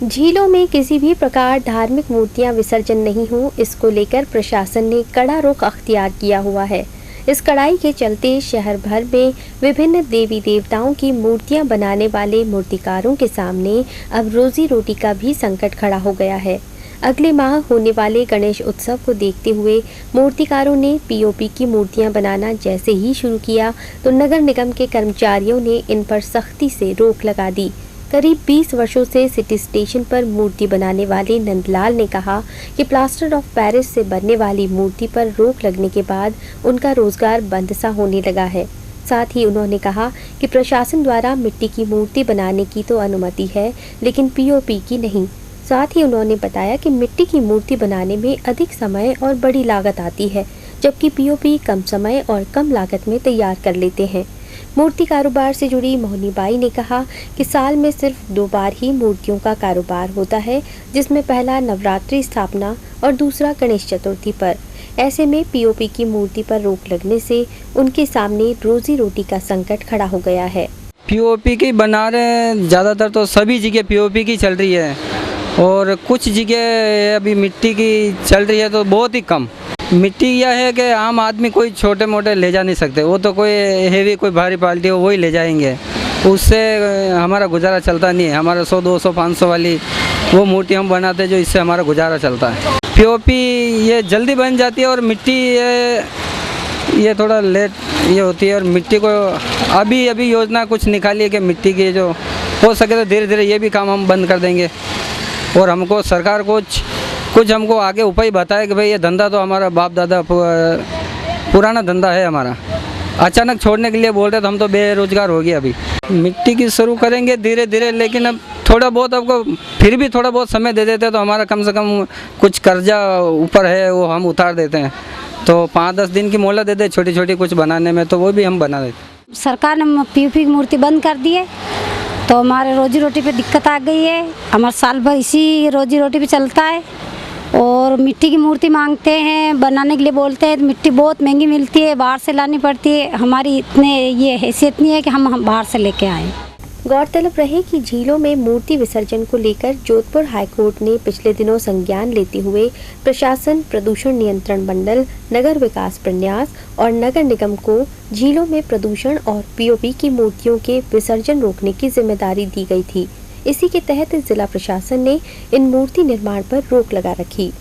झीलों में किसी भी प्रकार धार्मिक मूर्तियां विसर्जन नहीं हो, इसको लेकर प्रशासन ने कड़ा रुख अख्तियार किया हुआ है। इस कड़ाई के चलते शहर भर में विभिन्न देवी देवताओं की मूर्तियां बनाने वाले मूर्तिकारों के सामने अब रोजी रोटी का भी संकट खड़ा हो गया है। अगले माह होने वाले गणेश उत्सव को देखते हुए मूर्तिकारों ने पीओपी की मूर्तियां बनाना जैसे ही शुरू किया तो नगर निगम के कर्मचारियों ने इन पर सख्ती से रोक लगा दी। करीब 20 वर्षों से सिटी स्टेशन पर मूर्ति बनाने वाले नंदलाल ने कहा कि प्लास्टर ऑफ पेरिस से बनने वाली मूर्ति पर रोक लगने के बाद उनका रोजगार बंद सा होने लगा है। साथ ही उन्होंने कहा कि प्रशासन द्वारा मिट्टी की मूर्ति बनाने की तो अनुमति है, लेकिन पीओपी की नहीं। साथ ही उन्होंने बताया कि मिट्टी की मूर्ति बनाने में अधिक समय और बड़ी लागत आती है, जबकि पीओपी कम समय और कम लागत में तैयार कर लेते हैं। मूर्ति कारोबार से जुड़ी मोहनी बाई ने कहा कि साल में सिर्फ 2 बार ही मूर्तियों का कारोबार होता है, जिसमें पहला नवरात्रि स्थापना और दूसरा गणेश चतुर्थी पर। ऐसे में पीओपी की मूर्ति पर रोक लगने से उनके सामने रोजी रोटी का संकट खड़ा हो गया है। पीओपी की बना रहे, ज़्यादातर तो सभी जगह पीओपी की चल रही है और कुछ जगह अभी मिट्टी की चल रही है, तो बहुत ही कम। मिट्टी यह है कि आम आदमी कोई छोटे मोटे ले जा नहीं सकते, वो तो कोई हेवी कोई भारी पार्टी हो वही ले जाएंगे, उससे हमारा गुजारा चलता नहीं है। हमारा 100, 200, 500 वाली वो मूर्ति हम बनाते हैं, जो इससे हमारा गुजारा चलता है। पीओपी ये जल्दी बन जाती है और मिट्टी ये थोड़ा लेट ये होती है। और मिट्टी को अभी योजना कुछ निकाली है कि मिट्टी की जो हो सके तो धीरे धीरे ये भी काम हम बंद कर देंगे। और हमको सरकार कुछ हमको आगे उपाय बताए कि भाई ये धंधा तो हमारा बाप दादा पुराना धंधा है हमारा, अचानक छोड़ने के लिए बोल रहे तो हम तो बेरोजगार हो गए। अभी मिट्टी की शुरू करेंगे धीरे धीरे, लेकिन अब थोड़ा बहुत आपको फिर भी थोड़ा बहुत समय दे देते तो हमारा कम से कम कुछ कर्जा ऊपर है वो हम उतार देते हैं। तो 5-10 दिन की मोहलत दे दे छोटी छोटी कुछ बनाने में, तो वो भी हम बना देते। सरकार ने पीओपी की मूर्ति बंद कर दी है तो हमारे रोजी रोटी पे दिक्कत आ गई है। हमारा साल भर इसी रोजी रोटी पे चलता है। और मिट्टी की मूर्ति मांगते हैं, बनाने के लिए बोलते हैं, मिट्टी बहुत महंगी मिलती है, बाहर से लानी पड़ती है। हमारी इतने ये हैसियत नहीं है कि हम बाहर से लेके आएँ। गौरतलब रहे कि झीलों में मूर्ति विसर्जन को लेकर जोधपुर हाईकोर्ट ने पिछले दिनों संज्ञान लेते हुए प्रशासन, प्रदूषण नियंत्रण मंडल, नगर विकास प्रन्यास और नगर निगम को झीलों में प्रदूषण और पीओपी की मूर्तियों के विसर्जन रोकने की जिम्मेदारी दी गई थी। इसी के तहत जिला प्रशासन ने इन मूर्ति निर्माण पर रोक लगा रखी।